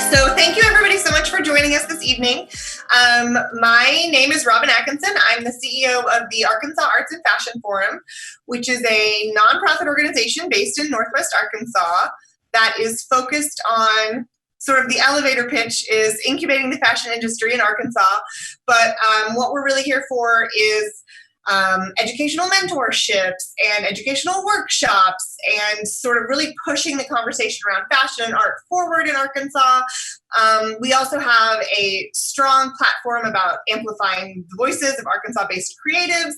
So thank you everybody so much for joining us this evening. My name is Robin Atkinson. I'm the CEO of the Arkansas Arts and Fashion Forum, which is a nonprofit organization based in Northwest Arkansas that is focused on sort of the elevator pitch is incubating the fashion industry in Arkansas. But what we're really here for is educational mentorships and educational workshops and sort of really pushing the conversation around fashion and art forward in Arkansas. We also have a strong platform about amplifying the voices of Arkansas-based creatives,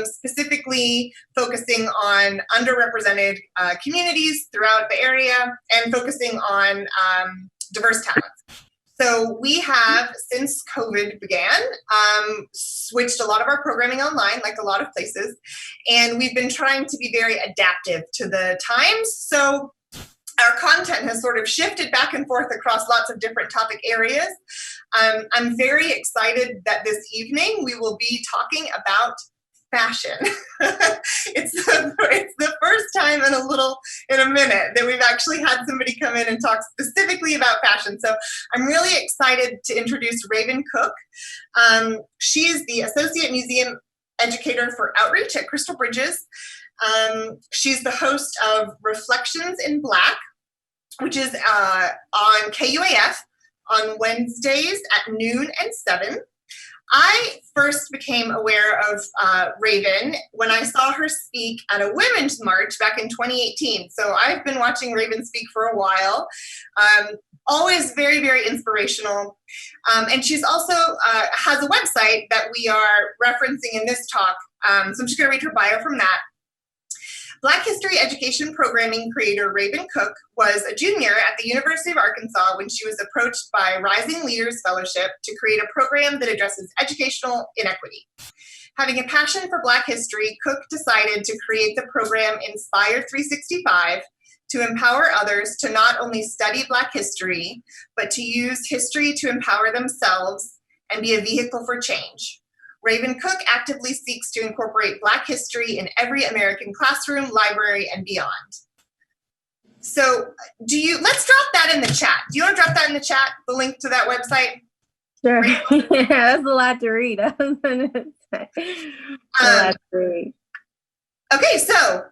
specifically focusing on underrepresented communities throughout the area and focusing on diverse talents. So we have, since COVID began, switched a lot of our programming online, like a lot of places, and we've been trying to be very adaptive to the times. So our content has sort of shifted back and forth across lots of different topic areas. I'm very excited that this evening we will be talking about fashion. It's the first time in a minute that we've actually had somebody come in and talk specifically about fashion. So I'm really excited to introduce Raven Cook. She's the Associate Museum Educator for Outreach at Crystal Bridges. She's the host of Reflections in Black, which is on KUAF on Wednesdays at noon and 7. I first became aware of Raven when I saw her speak at a women's march back in 2018. So I've been watching Raven speak for a while. Always very, very inspirational. And she's also has a website that we are referencing in this talk. So I'm just going to read her bio from that. Black History Education Programming creator Raven Cook was a junior at the University of Arkansas when she was approached by Rising Leaders Fellowship to create a program that addresses educational inequity. Having a passion for Black history, Cook decided to create the program Inspire 365 to empower others to not only study Black history, but to use history to empower themselves and be a vehicle for change. Raven Cook actively seeks to incorporate Black history in every American classroom, library, and beyond. So let's drop that in the chat. Do you want to drop that in the chat, the link to that website? Sure. Yeah, that's a lot to read. Okay, so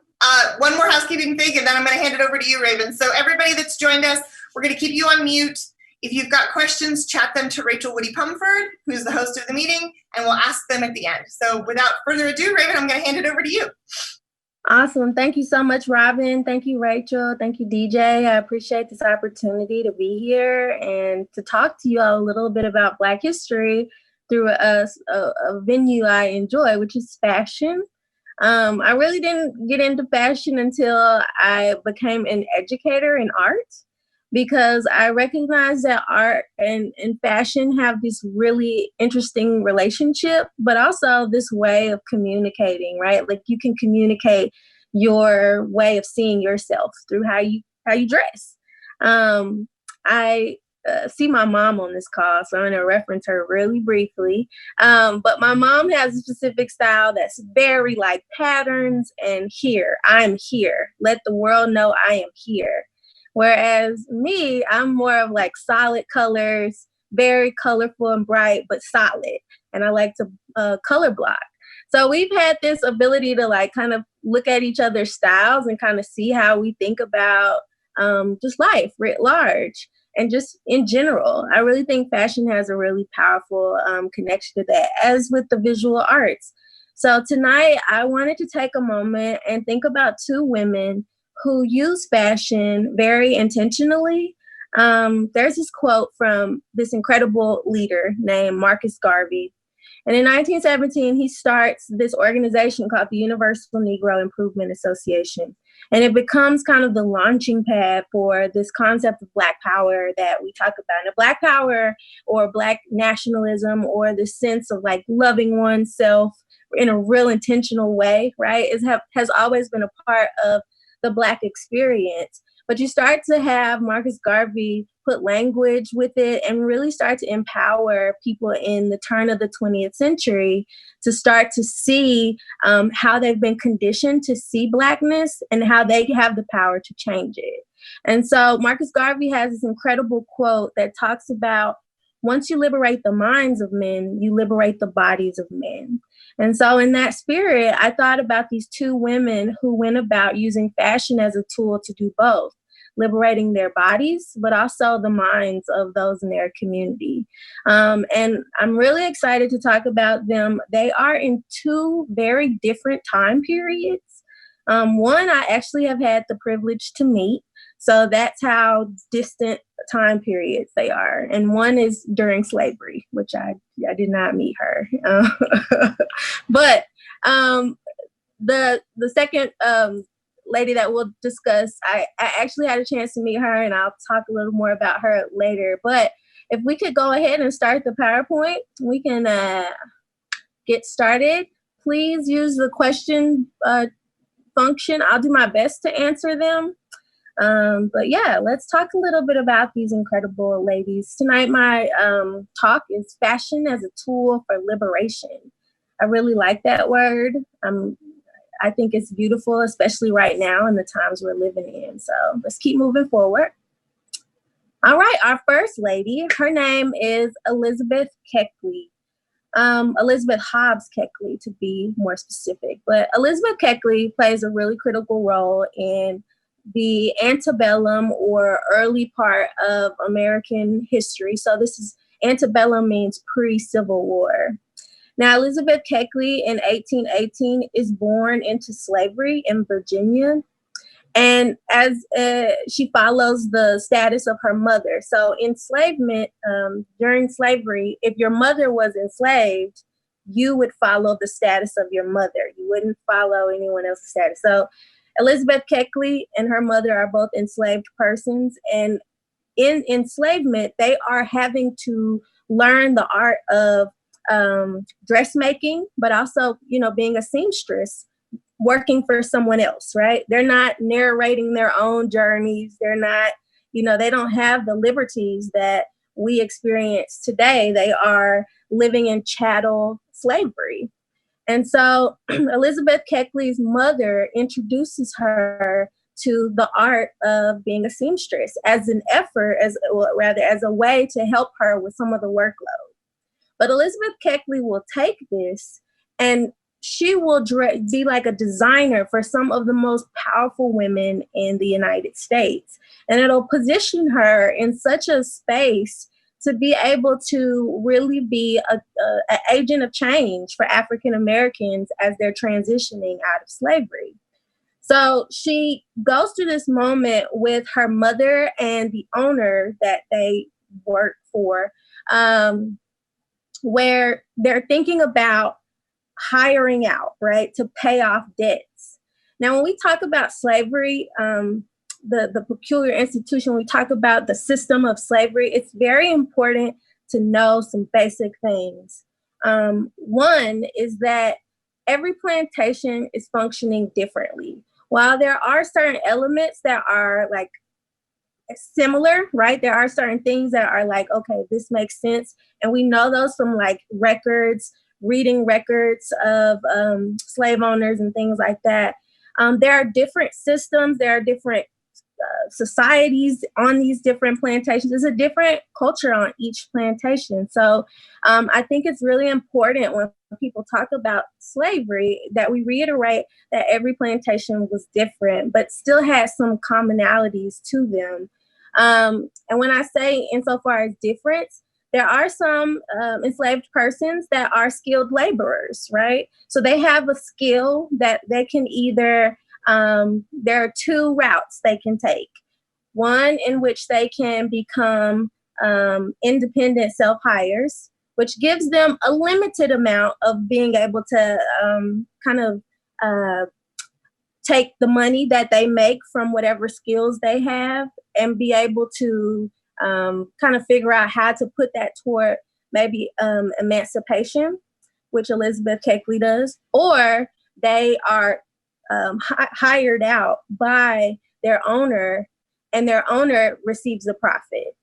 one more housekeeping thing, and then I'm going to hand it over to you, Raven. So everybody that's joined us, we're going to keep you on mute. If you've got questions, chat them to Rachel Woody Pumford, who's the host of the meeting, and we'll ask them at the end. So without further ado, Raven, I'm going to hand it over to you. Awesome. Thank you so much, Robin. Thank you, Rachel. Thank you, DJ. I appreciate this opportunity to be here and to talk to you all a little bit about Black history through a venue I enjoy, which is fashion. I really didn't get into fashion until I became an educator in art, because I recognize that art and fashion have this really interesting relationship, but also this way of communicating, right? Like you can communicate your way of seeing yourself through how you dress. I see my mom on this call, so I'm going to reference her really briefly. But my mom has a specific style that's very like patterns and I'm here. Let the world know I am here. Whereas me, I'm more of like solid colors, very colorful and bright, but solid. And I like to color block. So we've had this ability to like kind of look at each other's styles and kind of see how we think about just life writ large and just in general. I really think fashion has a really powerful connection to that, as with the visual arts. So tonight I wanted to take a moment and think about two women who use fashion very intentionally. There's this quote from this incredible leader named Marcus Garvey. And in 1917, he starts this organization called the Universal Negro Improvement Association. And it becomes kind of the launching pad for this concept of Black power that we talk about. And Black power or Black nationalism or the sense of like loving oneself in a real intentional way, right, has always been a part of the Black experience. But you start to have Marcus Garvey put language with it and really start to empower people in the turn of the 20th century to start to see how they've been conditioned to see Blackness and how they have the power to change it. And so Marcus Garvey has this incredible quote that talks about, once you liberate the minds of men, you liberate the bodies of men. And so in that spirit, I thought about these two women who went about using fashion as a tool to do both, liberating their bodies, but also the minds of those in their community. And I'm really excited to talk about them. They are in two very different time periods. One I actually have had the privilege to meet. So that's how distant time periods they are. And one is during slavery, which I did not meet her. But the second lady that we'll discuss, I actually had a chance to meet her, and I'll talk a little more about her later. But if we could go ahead and start the PowerPoint, we can get started. Please use the question function. I'll do my best to answer them. But yeah, let's talk a little bit about these incredible ladies. Tonight, my talk is fashion as a tool for liberation. I really like that word. I think it's beautiful, especially right now in the times we're living in. So let's keep moving forward. All right, our first lady, her name is Elizabeth Keckley. Elizabeth Hobbs Keckley, to be more specific. But Elizabeth Keckley plays a really critical role in the antebellum or early part of American history. So this is antebellum means pre-Civil War. Now, Elizabeth Keckley in 1818 is born into slavery in Virginia. And as she follows the status of her mother. So enslavement, during slavery, if your mother was enslaved, you would follow the status of your mother. You wouldn't follow anyone else's status. So Elizabeth Keckley and her mother are both enslaved persons. And in enslavement, they are having to learn the art of dressmaking, but also, being a seamstress, working for someone else, right? They're not narrating their own journeys. They're not, they don't have the liberties that we experience today. They are living in chattel slavery. And so Elizabeth Keckley's mother introduces her to the art of being a seamstress as an effort, as a way to help her with some of the workload. But Elizabeth Keckley will take this and she will be like a designer for some of the most powerful women in the United States. And it'll position her in such a space to be able to really be an agent of change for African Americans as they're transitioning out of slavery. So she goes through this moment with her mother and the owner that they work for, where they're thinking about hiring out, right, to pay off debts. Now, when we talk about slavery, the peculiar institution, we talk about the system of slavery, it's very important to know some basic things. One is that every plantation is functioning differently. While there are certain elements that are like similar, right? There are certain things that are like, okay, this makes sense. And we know those from like records, reading records of slave owners and things like that. There are different systems, there are different societies on these different plantations. There's a different culture on each plantation. So I think it's really important when people talk about slavery that we reiterate that every plantation was different, but still had some commonalities to them. And when I say insofar as difference, there are some enslaved persons that are skilled laborers, right? So they have a skill that they can either, there are two routes they can take. One in which they can become independent self-hires, which gives them a limited amount of being able to take the money that they make from whatever skills they have and be able to kind of figure out how to put that toward maybe emancipation, which Elizabeth Keckley does, or they are hired out by their owner and their owner receives the profit.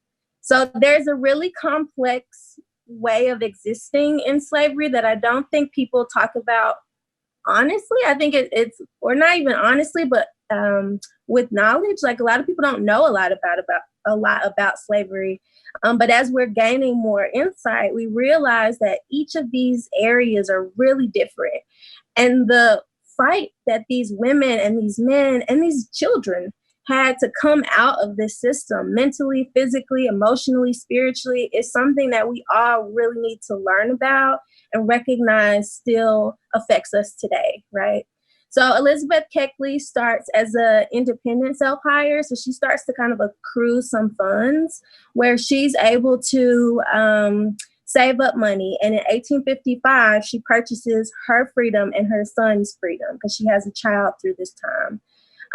So there's a really complex way of existing in slavery that I don't think people talk about honestly. I think it's, or not even honestly, but with knowledge. Like, a lot of people don't know a lot about slavery. But as we're gaining more insight, we realize that each of these areas are really different. And the fight that these women and these men and these children had to come out of this system mentally, physically, emotionally, spiritually is something that we all really need to learn about and recognize still affects us today, right? So Elizabeth Keckley starts as an independent self-hire. So she starts to kind of accrue some funds where she's able to save up money. And in 1855, she purchases her freedom and her son's freedom because she has a child through this time.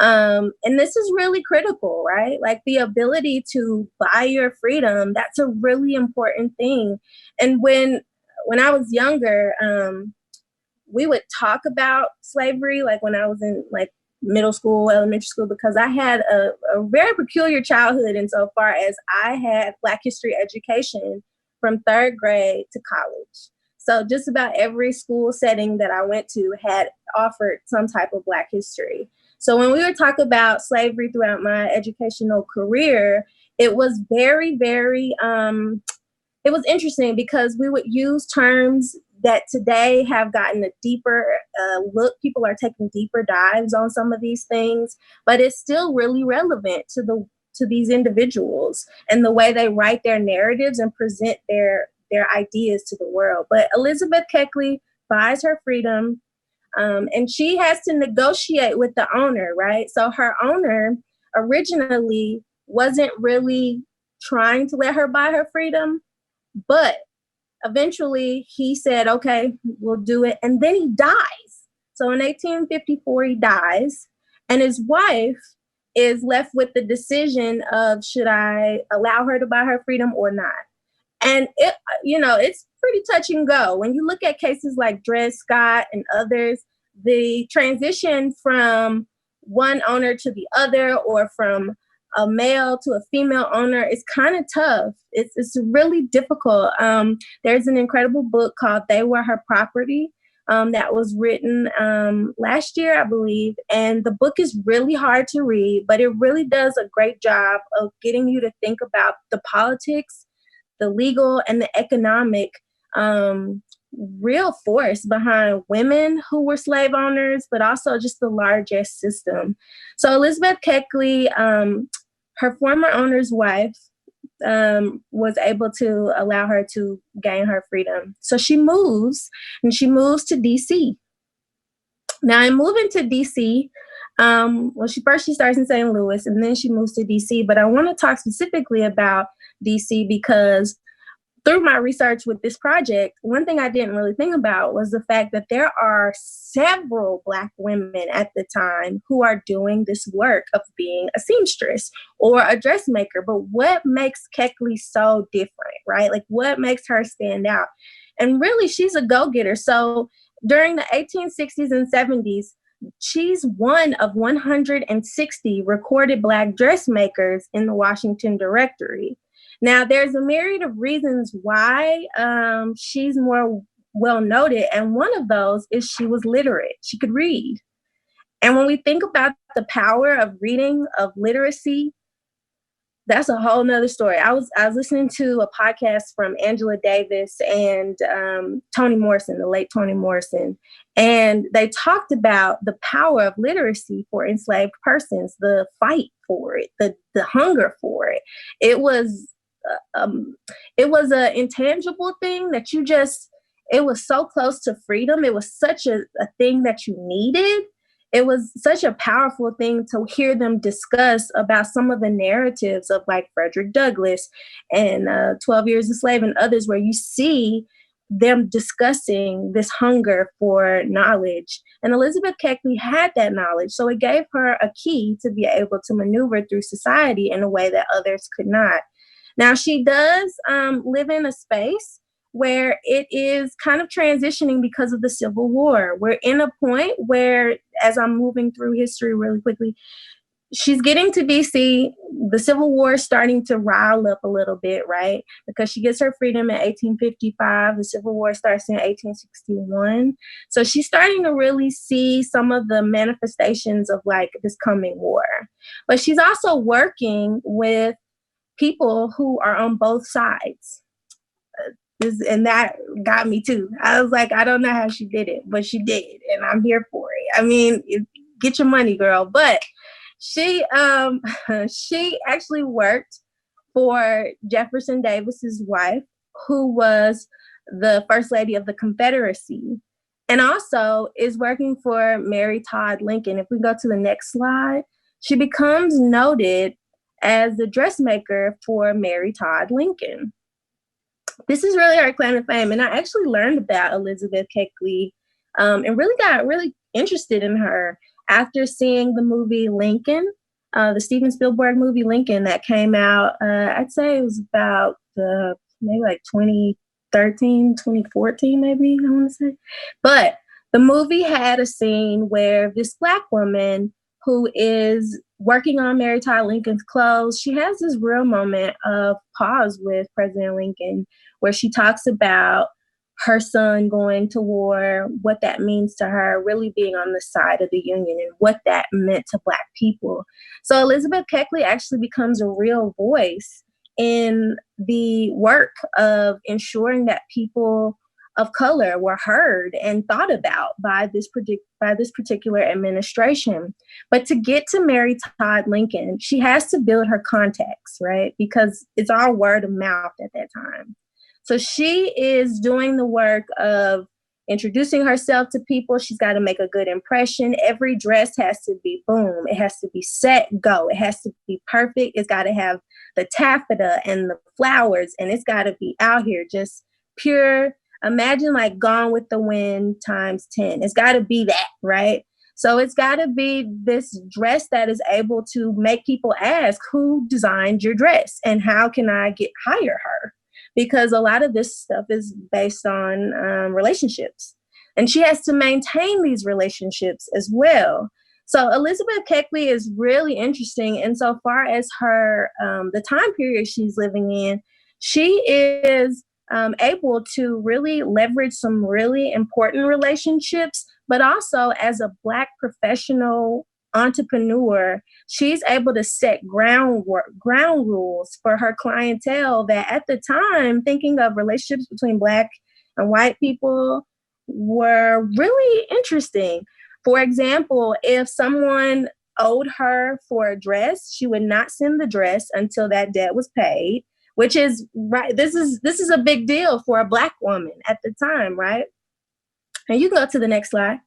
And this is really critical, right? Like, the ability to buy your freedom, that's a really important thing. And when I was younger, we would talk about slavery, like when I was in like middle school, elementary school, because I had a very peculiar childhood insofar as I had Black history education from 3rd grade to college. So just about every school setting that I went to had offered some type of Black history. So when we would talk about slavery throughout my educational career, it was very, very, it was interesting because we would use terms that today have gotten a deeper look. People are taking deeper dives on some of these things, but it's still really relevant to these individuals and the way they write their narratives and present their ideas to the world. But Elizabeth Keckley buys her freedom, and she has to negotiate with the owner, right? So her owner originally wasn't really trying to let her buy her freedom, but eventually he said, okay, we'll do it. And then he dies. So in 1854, he dies, and his wife is left with the decision of, should I allow her to buy her freedom or not? And it's pretty touch and go. When you look at cases like Dred Scott and others, the transition from one owner to the other, or from a male to a female owner, is kind of tough. It's really difficult. There's an incredible book called They Were Her Property that was written last year, I believe. And the book is really hard to read, but it really does a great job of getting you to think about the politics, the legal, and the economic real force behind women who were slave owners, but also just the larger system. So Elizabeth Keckley, her former owner's wife, was able to allow her to gain her freedom. So she moves to DC. Now, in moving to DC, she starts in St. Louis, and then she moves to DC. But I want to talk specifically about DC because through my research with this project, one thing I didn't really think about was the fact that there are several Black women at the time who are doing this work of being a seamstress or a dressmaker. But what makes Keckley so different, right? Like, what makes her stand out? And really, she's a go-getter. So during the 1860s and 70s, she's one of 160 recorded Black dressmakers in the Washington Directory. Now, there's a myriad of reasons why she's more well noted, and one of those is she was literate. She could read. And when we think about the power of reading, of literacy, that's a whole nother story. I was listening to a podcast from Angela Davis and Toni Morrison, the late Toni Morrison, and they talked about the power of literacy for enslaved persons, the fight for it, the hunger for it. It was an intangible thing that it was so close to freedom. It was such a thing that you needed. It was such a powerful thing to hear them discuss about some of the narratives of like Frederick Douglass and 12 Years a Slave and others, where you see them discussing this hunger for knowledge. And Elizabeth Keckley had that knowledge. So it gave her a key to be able to maneuver through society in a way that others could not. Now, she does live in a space where it is kind of transitioning because of the Civil War. We're in a point where, as I'm moving through history really quickly, she's getting to DC. The Civil War is starting to rile up a little bit, right? Because she gets her freedom in 1855. The Civil War starts in 1861. So she's starting to really see some of the manifestations of like this coming war. But she's also working with people who are on both sides. And that got me too. I was like, I don't know how she did it, but she did, and I'm here for it. I mean, get your money, girl. But she actually worked for Jefferson Davis's wife, who was the First Lady of the Confederacy, and also is working for Mary Todd Lincoln. If we go to the next slide, she becomes noted as the dressmaker for Mary Todd Lincoln. This is really her claim to fame. And I actually learned about Elizabeth Keckley and really got really interested in her after seeing the movie Lincoln, the Steven Spielberg movie Lincoln that came out, I'd say it was about maybe like 2013, 2014, maybe, I want to say. But the movie had a scene where this Black woman who is working on Mary Todd Lincoln's clothes, she has this real moment of pause with President Lincoln where she talks about her son going to war, what that means to her, really being on the side of the Union and what that meant to Black people. So Elizabeth Keckley actually becomes a real voice in the work of ensuring that people of color were heard and thought about by this particular administration. But to get to Mary Todd Lincoln, she has to build her contacts, right? Because it's all word of mouth at that time. So she is doing the work of introducing herself to people. She's got to make a good impression. Every dress has to be boom. It has to be set, go. It has to be perfect. It's got to have the taffeta and the flowers, and it's got to be out here just pure. Imagine like Gone with the Wind times 10. It's got to be that, right? So it's got to be this dress that is able to make people ask, who designed your dress and how can I hire her? Because a lot of this stuff is based on relationships. And she has to maintain these relationships as well. So Elizabeth Keckley is really interesting insofar as her, the time period she's living in. She is able to really leverage some really important relationships, but also as a Black professional entrepreneur, she's able to set ground rules for her clientele that at the time, thinking of relationships between Black and white people were really interesting. For example, if someone owed her for a dress, she would not send the dress until that debt was paid, which is right. This is a big deal for a Black woman at the time, right? And you can go to the next slide.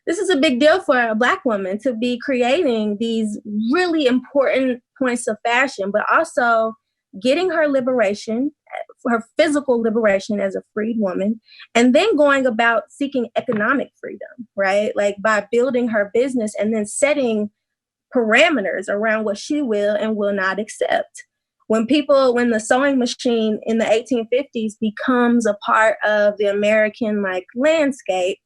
This is a big deal for a Black woman to be creating these really important points of fashion, but also getting her liberation, her physical liberation as a freed woman, and then going about seeking economic freedom, right? Like by building her business and then setting parameters around what she will and will not accept. When the sewing machine in the 1850s becomes a part of the American landscape,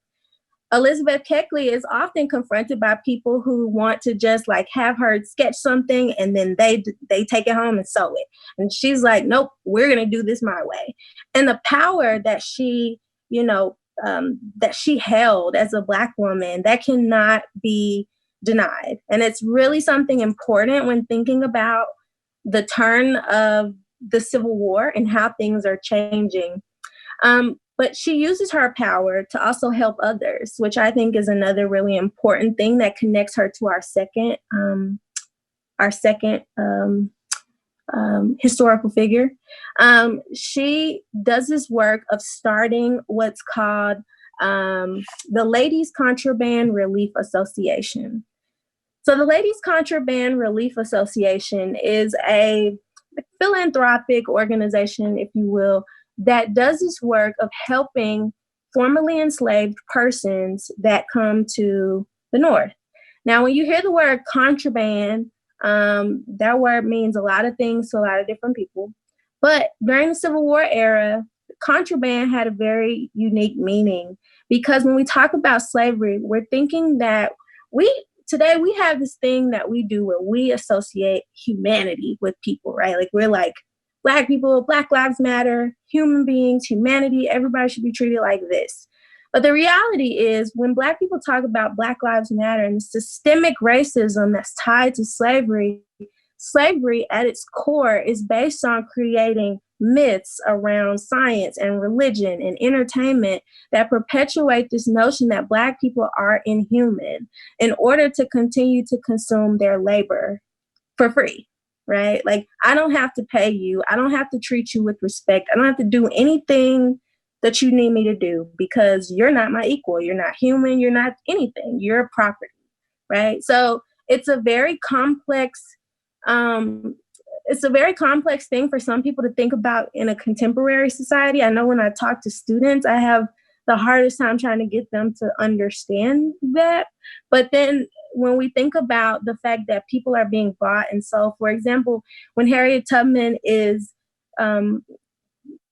Elizabeth Keckley is often confronted by people who want to just have her sketch something and then they take it home and sew it. And she's like, nope, we're going to do this my way. And the power that she, that she held as a Black woman, that cannot be denied. And it's really something important when thinking about the turn of the Civil War and how things are changing. But she uses her power to also help others, which I think is another really important thing that connects her to our second historical figure. She does this work of starting what's called the Ladies Contraband Relief Association. So the Ladies Contraband Relief Association is a philanthropic organization, if you will, that does this work of helping formerly enslaved persons that come to the North. Now, when you hear the word contraband, that word means a lot of things to a lot of different people. But during the Civil War era, contraband had a very unique meaning because when we talk about slavery, we're thinking that we today we have this thing that we do where we associate humanity with people, right? Like we're like, Black people, Black Lives Matter, human beings, humanity, everybody should be treated like this. But the reality is when Black people talk about Black Lives Matter and the systemic racism that's tied to slavery, slavery at its core is based on creating myths around science and religion and entertainment that perpetuate this notion that Black people are inhuman in order to continue to consume their labor for free, right? Like, I don't have to pay you. I don't have to treat you with respect. I don't have to do anything that you need me to do because you're not my equal. You're not human. You're not anything. You're property, right? So it's a very complex thing for some people to think about in a contemporary society. I know when I talk to students, I have the hardest time trying to get them to understand that. But then when we think about the fact that people are being bought and sold, for example, when Harriet Tubman is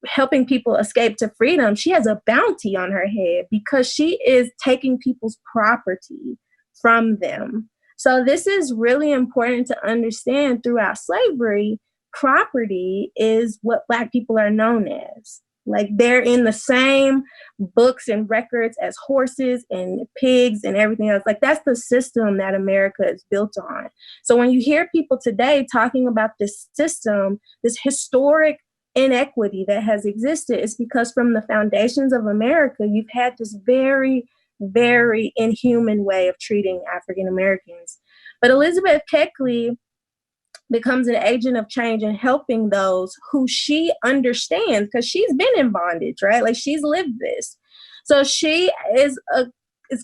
helping people escape to freedom, she has a bounty on her head because she is taking people's property from them. So this is really important to understand. Throughout slavery, property is what Black people are known as. Like, they're in the same books and records as horses and pigs and everything else. Like, that's the system that America is built on. So when you hear people today talking about this system, this historic inequity that has existed, it's because from the foundations of America, you've had this very, very inhuman way of treating African Americans. But Elizabeth Keckley becomes an agent of change and helping those who she understands, because she's been in bondage, right? Like, she's lived this. So she is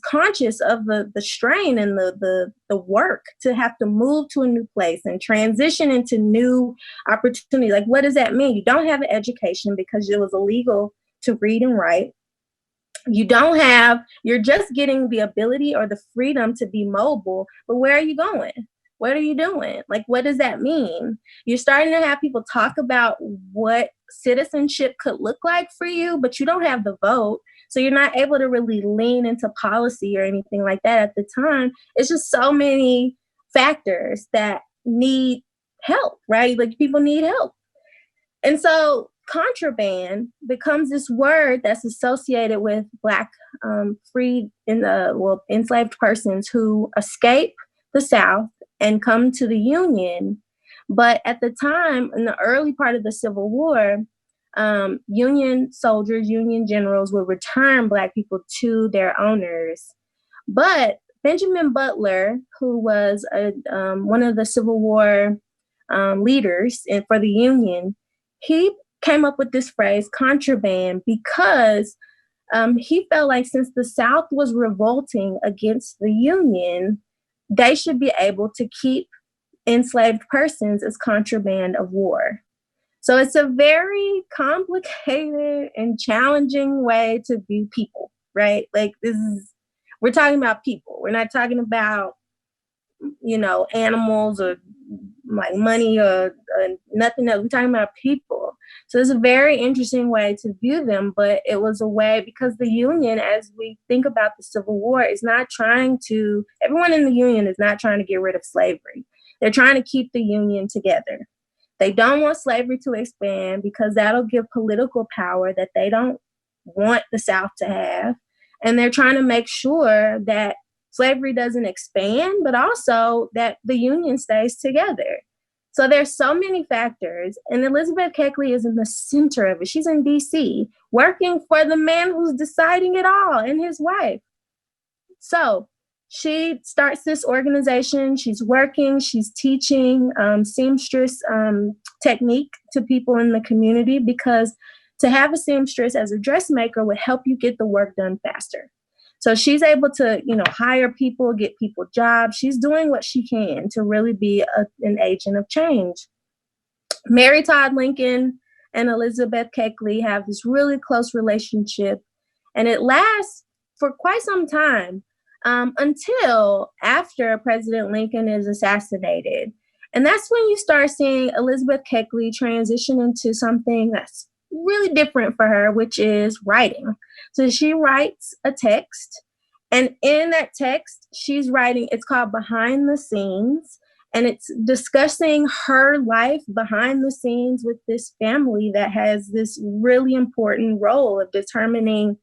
conscious of the strain and the work to have to move to a new place and transition into new opportunities. Like, what does that mean? You don't have an education because it was illegal to read and write. You're just getting the ability or the freedom to be mobile, but where are you going? What are you doing? Like, what does that mean? You're starting to have people talk about what citizenship could look like for you, but you don't have the vote. So you're not able to really lean into policy or anything like that at the time. It's just so many factors that need help, right? Like, people need help. And so contraband becomes this word that's associated with Black enslaved persons who escape the South and come to the Union. But at the time, in the early part of the Civil War, Union soldiers, Union generals would return Black people to their owners. But Benjamin Butler, who was one of the Civil War leaders for the Union, he came up with this phrase, contraband, because he felt like since the South was revolting against the Union, they should be able to keep enslaved persons as contraband of war. So it's a very complicated and challenging way to view people, right? Like, we're talking about people. We're not talking about, animals or like money or nothing else. We're talking about people. So it's a very interesting way to view them, but it was a way because the Union, as we think about the Civil War, everyone in the Union is not trying to get rid of slavery. They're trying to keep the Union together. They don't want slavery to expand because that'll give political power that they don't want the South to have. And they're trying to make sure that slavery doesn't expand, but also that the Union stays together. So there's so many factors, and Elizabeth Keckley is in the center of it. She's in DC, working for the man who's deciding it all and his wife. So she starts this organization. She's working, she's teaching seamstress technique to people in the community, because to have a seamstress as a dressmaker would help you get the work done faster. So she's able to, hire people, get people jobs. She's doing what she can to really be an agent of change. Mary Todd Lincoln and Elizabeth Keckley have this really close relationship, and it lasts for quite some time until after President Lincoln is assassinated. And that's when you start seeing Elizabeth Keckley transition into something that's really different for her, which is writing. So she writes a text, And in that text, she's writing, it's called Behind the Scenes, and it's discussing her life behind the scenes with this family that has this really important role of determining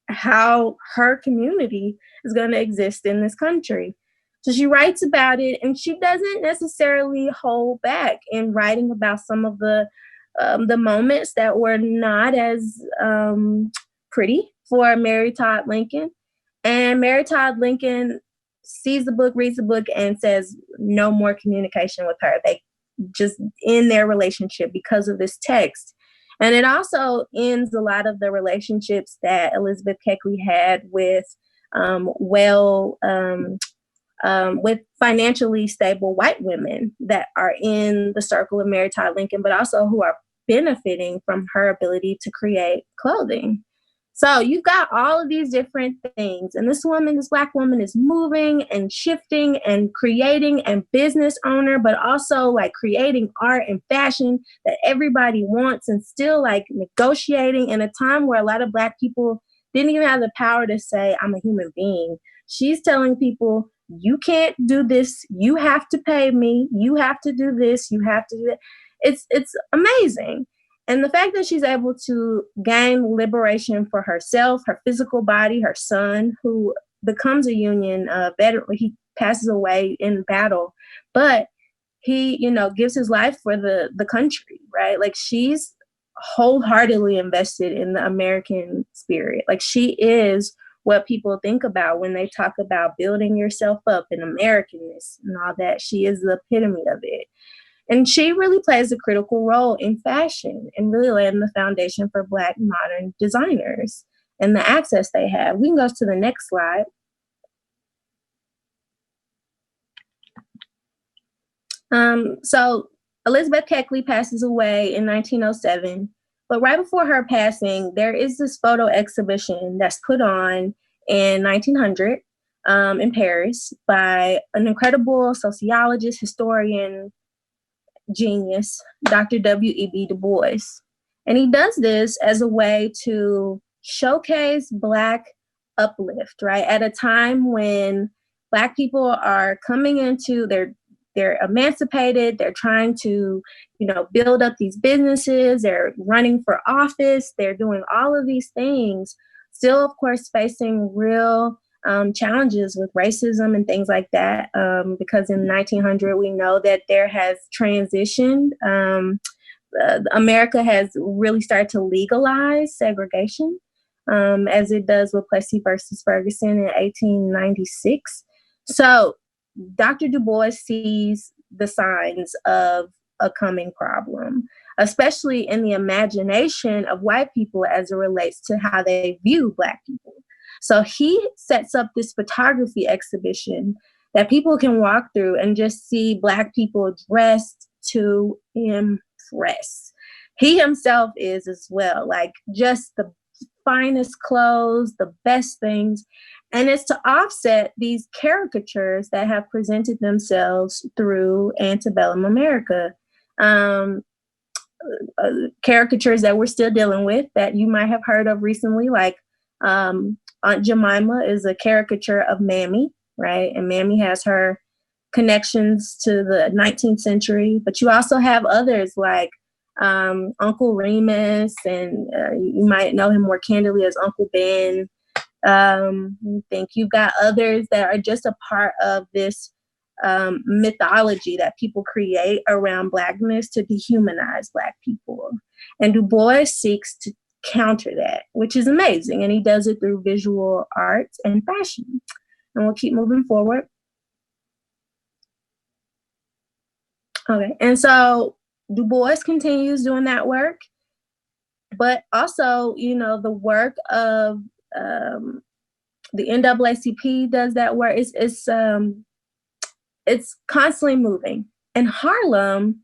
how her community is going to exist in this country. So she writes about it, and she doesn't necessarily hold back in writing about some of the moments that were not as pretty for Mary Todd Lincoln. And Mary Todd Lincoln sees the book, reads the book, and says no more communication with her. They just end their relationship because of this text. And it also ends a lot of the relationships that Elizabeth Keckley had with with financially stable white women that are in the circle of Mary Todd Lincoln, but also who are benefiting from her ability to create clothing. So you've got all of these different things. And this Black woman is moving and shifting and creating and business owner, but also like creating art and fashion that everybody wants, and still like negotiating in a time where a lot of Black people didn't even have the power to say, I'm a human being. She's telling people, you can't do this. You have to pay me. You have to do this. You have to do that. It's amazing. And the fact that she's able to gain liberation for herself, her physical body, her son, who becomes a Union veteran, he passes away in battle, but he, gives his life for the country, right? Like, she's wholeheartedly invested in the American spirit. Like, she is what people think about when they talk about building yourself up in Americanness and all that. She is the epitome of it. And she really plays a critical role in fashion and really laying the foundation for Black modern designers and the access they have. We can go to the next slide. So Elizabeth Keckley passes away in 1907. But right before her passing, there is this photo exhibition that's put on in 1900 in Paris by an incredible sociologist, historian, genius, Dr. W.E.B. Du Bois. And he does this as a way to showcase Black uplift, right? At a time when Black people are coming into they're emancipated, they're trying to, build up these businesses, they're running for office, they're doing all of these things, still, of course, facing real challenges with racism and things like that, because in 1900 we know that there has transitioned. America has really started to legalize segregation, as it does with Plessy versus Ferguson in 1896. So Dr. Du Bois sees the signs of a coming problem, especially in the imagination of white people as it relates to how they view Black people. So he sets up this photography exhibition that people can walk through and just see Black people dressed to impress. He himself is as well, like just the finest clothes, the best things. And it's to offset these caricatures that have presented themselves through antebellum America. Caricatures that we're still dealing with that you might have heard of recently, like Aunt Jemima is a caricature of Mammy, right? And Mammy has her connections to the 19th century, but you also have others like Uncle Remus, and you might know him more candidly as Uncle Ben. I think you've got others that are just a part of this mythology that people create around Blackness to dehumanize Black people. And Du Bois seeks to counter that, which is amazing. And he does it through visual arts and fashion. And we'll keep moving forward. Okay, and so Du Bois continues doing that work, but also, the work of the NAACP does that work. It's constantly moving. And Harlem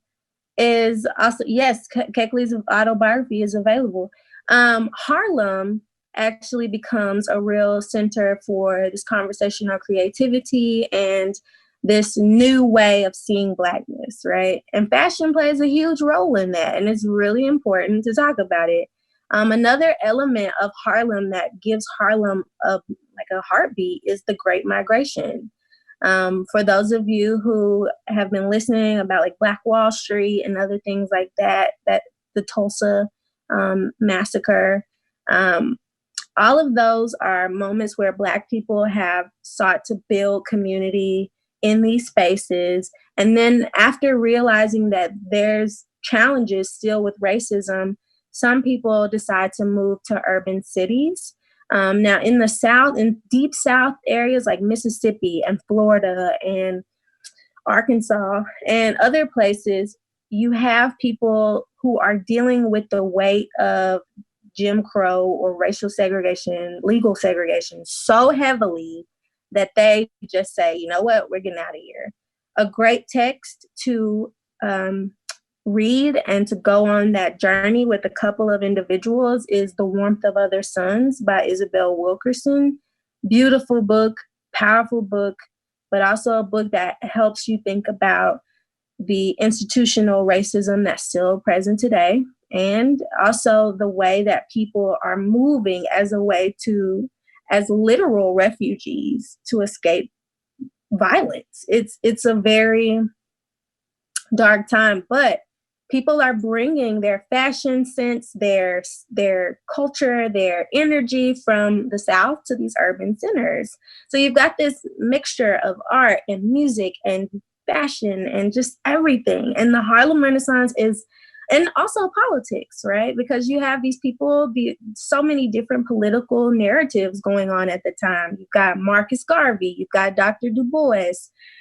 is also, yes, Keckley's autobiography is available. Harlem actually becomes a real center for this conversation on creativity and this new way of seeing Blackness, right? And fashion plays a huge role in that, and it's really important to talk about it. Another element of Harlem that gives Harlem a like a heartbeat is the Great Migration. For those of you who have been listening about like Black Wall Street and other things like that, that the Tulsa massacre, all of those are moments where Black people have sought to build community in these spaces. And then after realizing that there's challenges still with racism, some people decide to move to urban cities. Now in the South, in deep South areas like Mississippi and Florida and Arkansas and other places, you have people who are dealing with the weight of Jim Crow or racial segregation, legal segregation so heavily that they just say, you know what, we're getting out of here. A great text to read and to go on that journey with a couple of individuals is The Warmth of Other Suns by Isabel Wilkerson. Beautiful book, powerful book, but also a book that helps you think about the institutional racism that's still present today, and also the way that people are moving as a way to, as literal refugees, to escape violence. It's a very dark time, but people are bringing their fashion sense, their culture, their energy from the South to these urban centers. So you've got this mixture of art and music and fashion and just everything. And the Harlem Renaissance is, and also politics, right? Because you have these people, so many different political narratives going on at the time. You've got Marcus Garvey, you've got Dr. Du Bois,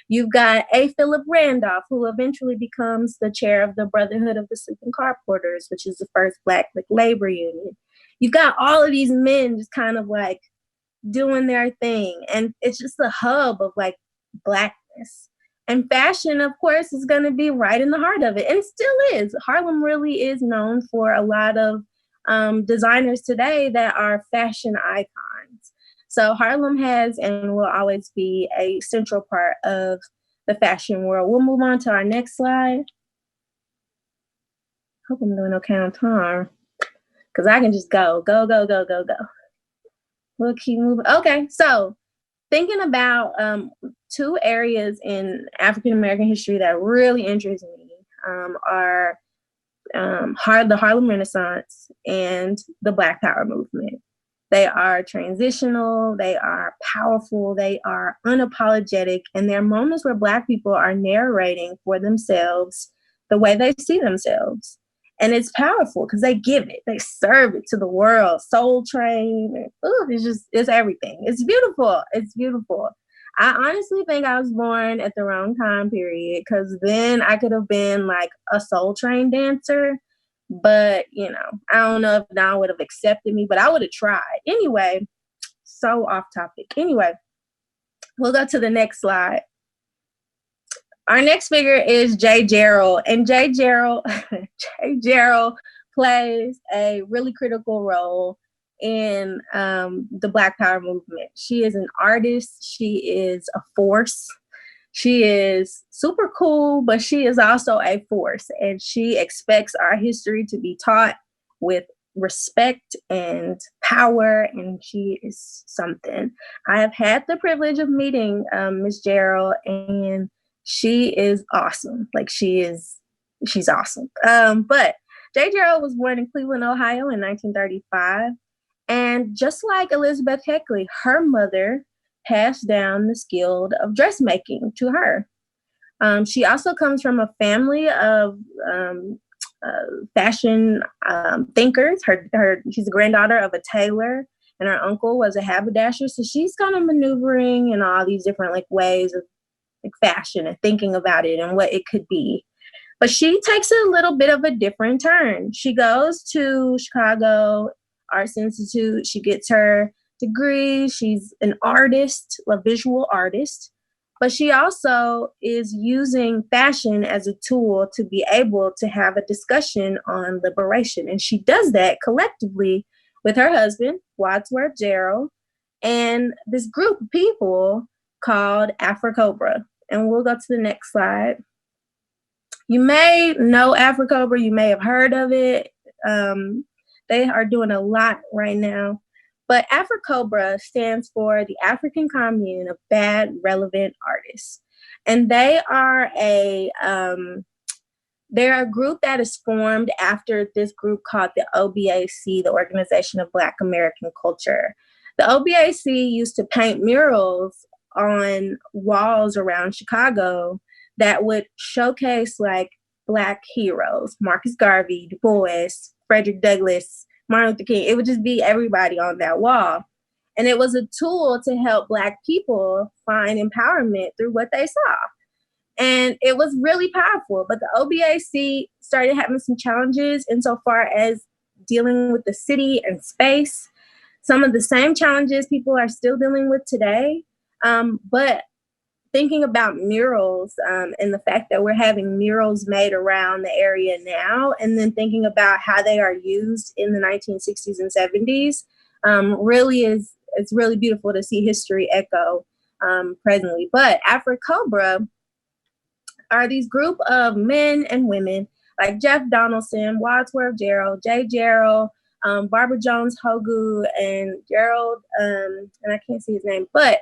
you've got A. Philip Randolph, who eventually becomes the chair of the Brotherhood of the Sleeping Car Porters, which is the first Black labor union. You've got all of these men just kind of like doing their thing. And it's just a hub of like Blackness. And fashion, of course, is going to be right in the heart of it, and still is. Harlem really is known for a lot of designers today that are fashion icons. So Harlem has and will always be a central part of the fashion world. We'll move on to our next slide. Hope I'm doing okay on time, because I can just go. We'll keep moving. Okay, so thinking about two areas in African American history that really interest me are the Harlem Renaissance and the Black Power movement. They are transitional, they are powerful, they are unapologetic, and they're moments where Black people are narrating for themselves the way they see themselves. And it's powerful because they give it, they serve it to the world. Soul Train, it's everything. It's beautiful. It's beautiful. I honestly think I was born at the wrong time period, because then I could have been like a Soul Train dancer. But, you know, I don't know if Don would have accepted me, but I would have tried. Anyway, so off topic. Anyway, we'll go to the next slide. Our next figure is J. Gerald, and J. Gerald plays a really critical role in the Black Power movement. She is an artist. She is a force. She is super cool, but she is also a force, and she expects our history to be taught with respect and power, and she is something. I have had the privilege of meeting Miss Gerald, and she is awesome. Like she's awesome. But J. Gerald was born in Cleveland, Ohio in 1935. And just like Elizabeth Keckley, her mother passed down the skill of dressmaking to her. She also comes from a family of fashion thinkers. She's a granddaughter of a tailor, and her uncle was a haberdasher. So she's kind of maneuvering in all these different like ways of like fashion and thinking about it and what it could be. But she takes a little bit of a different turn. She goes to Chicago Arts Institute. She gets her degree. She's an artist, a visual artist, but she also is using fashion as a tool to be able to have a discussion on liberation. And she does that collectively with her husband, Wadsworth Gerald, and this group of people called Afro-Cobra. And we'll go to the next slide. You may know Afro-Cobra, you may have heard of it. They are doing a lot right now But AfriCobra stands for the African Commune of Bad Relevant Artists. And they're a group that is formed after this group called the OBAC, the Organization of Black American Culture. The OBAC used to paint murals on walls around Chicago that would showcase like Black heroes, Marcus Garvey, Du Bois, Frederick Douglass, Martin Luther King. It would just be everybody on that wall. And it was a tool to help Black people find empowerment through what they saw. And it was really powerful. But the OBAC started having some challenges insofar as dealing with the city and space. Some of the same challenges people are still dealing with today. But thinking about murals and the fact that we're having murals made around the area now, and then thinking about how they are used in the 1960s and 70s, it's really beautiful to see history echo presently. But AfriCobra are these group of men and women like Jeff Donaldson, Wadsworth Gerald, Jay Gerald, Barbara Jones Hogu, and Gerald, and I can't see his name, but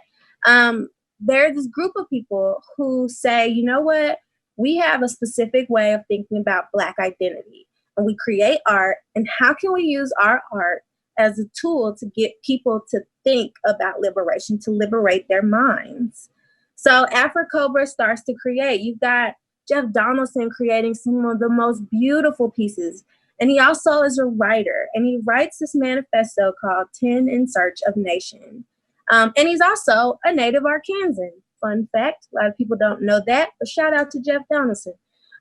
they're this group of people who say, you know what, we have a specific way of thinking about Black identity, and we create art, and how can we use our art as a tool to get people to think about liberation, to liberate their minds? So AfriCobra starts to create. You've got Jeff Donaldson creating some of the most beautiful pieces. And he also is a writer, and he writes this manifesto called 10 in Search of Nation. And he's also a native Arkansan. Fun fact, a lot of people don't know that, but shout out to Jeff Donaldson.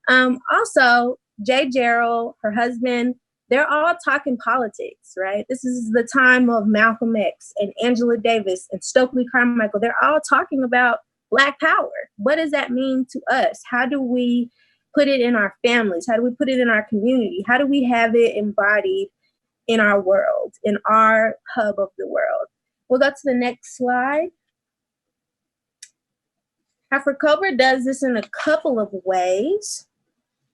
Also, Jay Gerald, her husband, they're all talking politics, right? This is the time of Malcolm X and Angela Davis and Stokely Carmichael. They're all talking about Black power. What does that mean to us? How do we put it in our families? How do we put it in our community? How do we have it embodied in our world, in our hub of the world? We'll go to the next slide. AfriCobra does this in a couple of ways.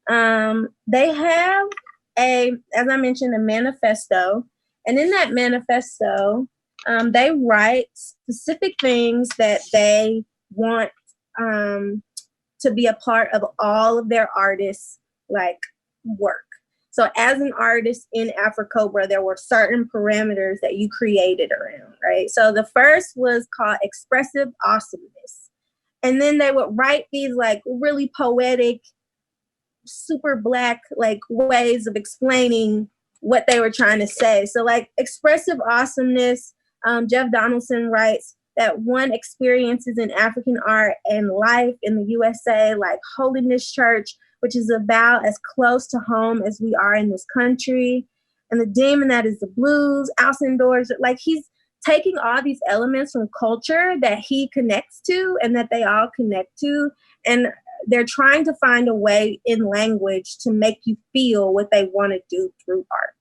They have as I mentioned, a manifesto. And in that manifesto, they write specific things that they want to be a part of all of their artists' work. So as an artist in AfriCobra, there were certain parameters that you created around, right? So the first was called expressive awesomeness. And then they would write these really poetic, super Black ways of explaining what they were trying to say. So expressive awesomeness, Jeff Donaldson writes that one experiences in African art and life in the USA, like Holiness Church, which is about as close to home as we are in this country. And the demon that is the blues, Alcin Doors, he's taking all these elements from culture that he connects to and that they all connect to. And they're trying to find a way in language to make you feel what they want to do through art,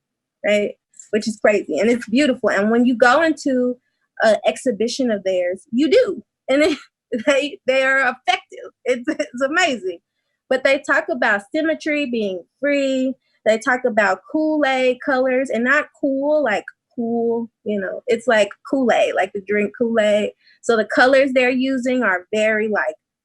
right? Which is crazy. And it's beautiful. And when you go into an exhibition of theirs, you do. And they are effective. It's amazing. But they talk about symmetry being free. They talk about Kool-Aid colors, and not cool, like cool, it's like Kool-Aid, like the drink Kool-Aid. So the colors they're using are very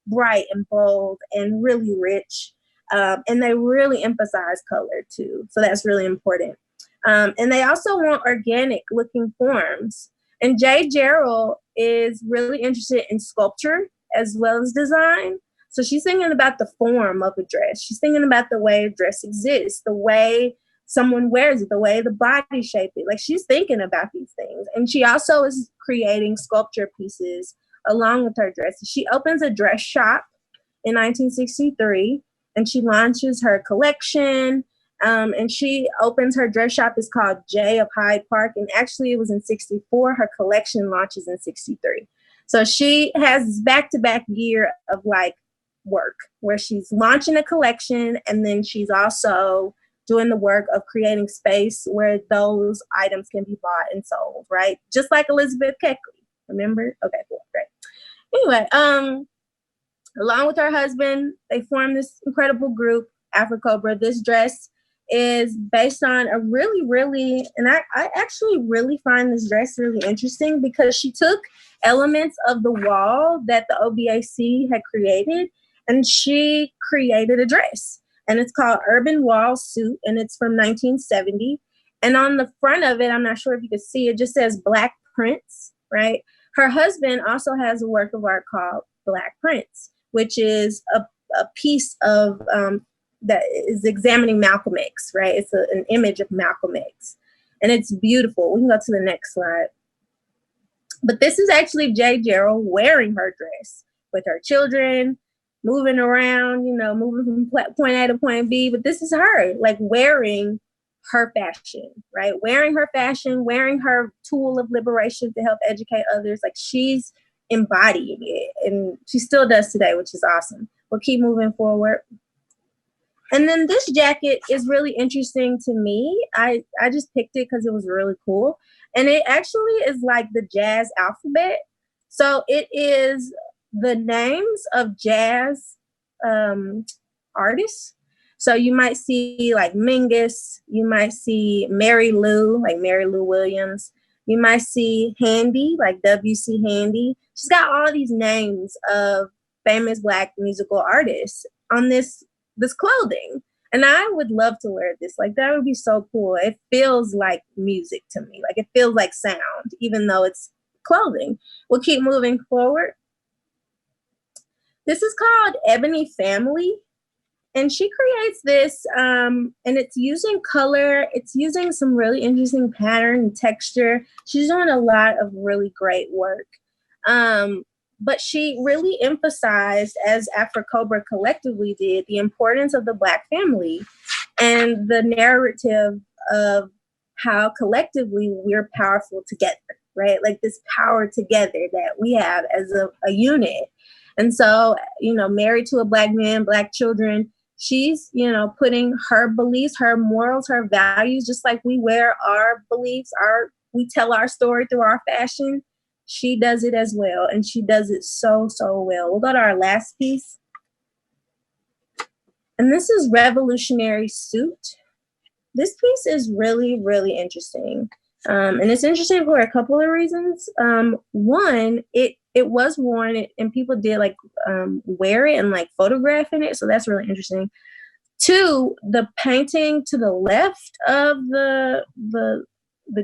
bright and bold and really rich. And they really emphasize color too. So that's really important. And they also want organic looking forms. And Jay Gerald is really interested in sculpture as well as design. So she's thinking about the form of a dress. She's thinking about the way a dress exists, the way someone wears it, the way the body shape it. She's thinking about these things. And she also is creating sculpture pieces along with her dresses. She opens a dress shop in 1963, and she launches her collection. And she opens her dress shop. It's called J of Hyde Park. And actually it was in 64. Her collection launches in 63. So she has this back-to-back year of work where she's launching a collection, and then she's also doing the work of creating space where those items can be bought and sold, right? Just like Elizabeth Keckley, remember? Okay, cool, great. Anyway, along with her husband, they formed this incredible group, AfriCobra. This dress is based on a really, and I actually really find this dress really interesting because she took elements of the wall that the OBAC had created and she created a dress. And it's called Urban Wall Suit, and it's from 1970. And on the front of it, I'm not sure if you can see, it just says Black Prince, right? Her husband also has a work of art called Black Prince, which is a piece of that is examining Malcolm X, right? It's an image of Malcolm X, and it's beautiful. We can go to the next slide. But this is actually J. Gerald wearing her dress with her children, moving around, moving from point A to point B. But this is her, like, wearing her fashion, right? Wearing her fashion, wearing her tool of liberation to help educate others. Like, she's embodying it, and she still does today, which is awesome. We'll keep moving forward. And then this jacket is really interesting to me. I just picked it because it was really cool. And it actually is like the jazz alphabet. So it is the names of jazz artists. So you might see like Mingus, you might see Mary Lou, like Mary Lou Williams. You might see Handy, like W.C. Handy. She's got all these names of famous Black musical artists on this clothing. And I would love to wear this. Like, that would be so cool. It feels like music to me. Like, it feels like sound, even though it's clothing. We'll keep moving forward. This is called Ebony Family. And she creates this, and it's using color. It's using some really interesting pattern and texture. She's doing a lot of really great work. But she really emphasized, as Afro-Cobra collectively did, the importance of the Black family and the narrative of how collectively we're powerful together, right? Like this power together that we have as a unit. And so, married to a Black man, Black children, she's, putting her beliefs, her morals, her values, just like we wear our beliefs, we tell our story through our fashion. She does it as well, and she does it so, so well. We'll go to our last piece. And this is Revolutionary Suit. This piece is really, really interesting. And it's interesting for a couple of reasons. One, it was worn and people did wear it and like photographing it. So that's really interesting. Two, the painting to the left of the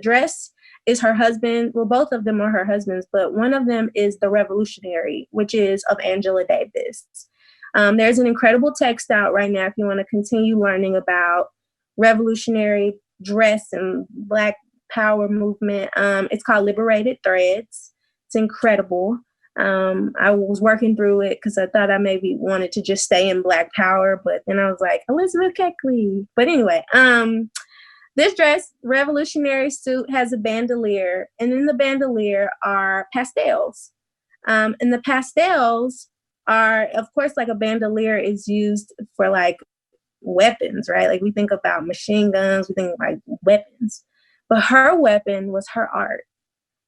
dress is her husband. Well, both of them are her husbands, but one of them is the Revolutionary, which is of Angela Davis. There's an incredible text out right now if you want to continue learning about revolutionary dress and Black power movement. It's called Liberated Threads. It's incredible. I was working through it because I thought I maybe wanted to just stay in Black power, but then I was like, Elizabeth Keckley. But anyway, this dress, Revolutionary Suit, has a bandolier, and in the bandolier are pastels. And the pastels are, of course, like a bandolier is used for like weapons, right? Like we think about machine guns, we think like weapons. But her weapon was her art.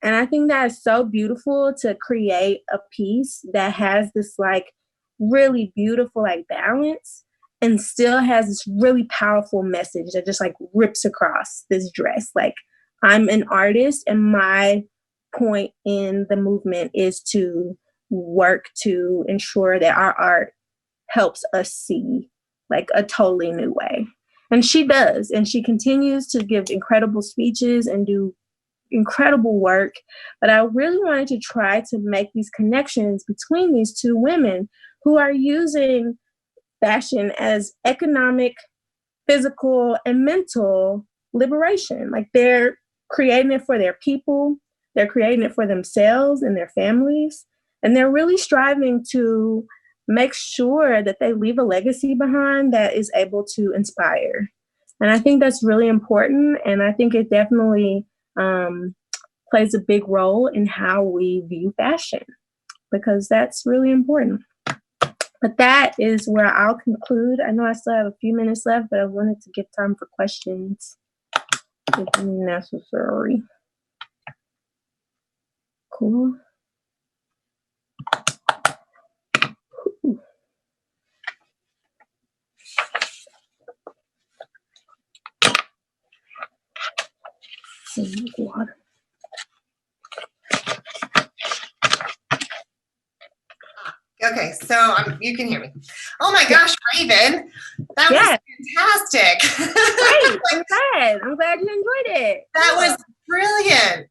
And I think that is so beautiful to create a piece that has this like really beautiful like balance and still has this really powerful message that just like rips across this dress. Like, I'm an artist and my point in the movement is to work to ensure that our art helps us see like a totally new way. And she does. And she continues to give incredible speeches and do incredible work. But I really wanted to try to make these connections between these two women who are using fashion as economic, physical, and mental liberation. Like, they're creating it for their people, they're creating it for themselves and their families, and they're really striving to make sure that they leave a legacy behind that is able to inspire. And I think that's really important, and I think it definitely plays a big role in how we view fashion, because that's really important. But that is where I'll conclude. I know I still have a few minutes left, but I wanted to give time for questions if necessary. Cool. Some water. Okay, so you can hear me. Oh my gosh, Raven, that was fantastic. Great, I'm glad you enjoyed it. That was brilliant.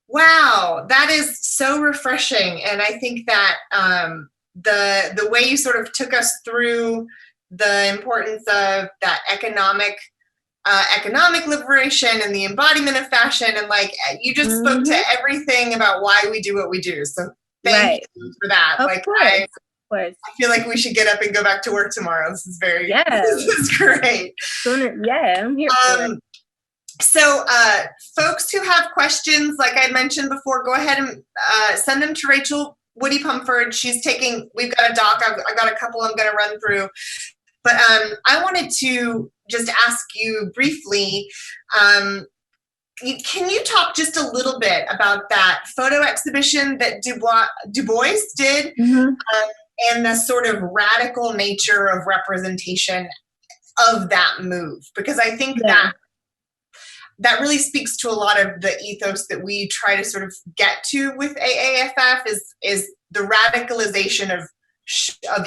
Wow, that is so refreshing, and I think that the way you sort of took us through the importance of that economic liberation and the embodiment of fashion, and like you just spoke to everything about why we do what we do. So thank you for that. Of like course. I feel like we should get up and go back to work tomorrow. This is this is great. I'm here for it. So folks who have questions, like I mentioned before, go ahead and send them to Rachel Woody Pumford. We've got a doc. I've got a couple I'm going to run through. But I wanted to just ask you briefly, can you talk just a little bit about that photo exhibition that Du Bois did and the sort of radical nature of representation of that move? Because I think that really speaks to a lot of the ethos that we try to sort of get to with AAFF is the radicalization of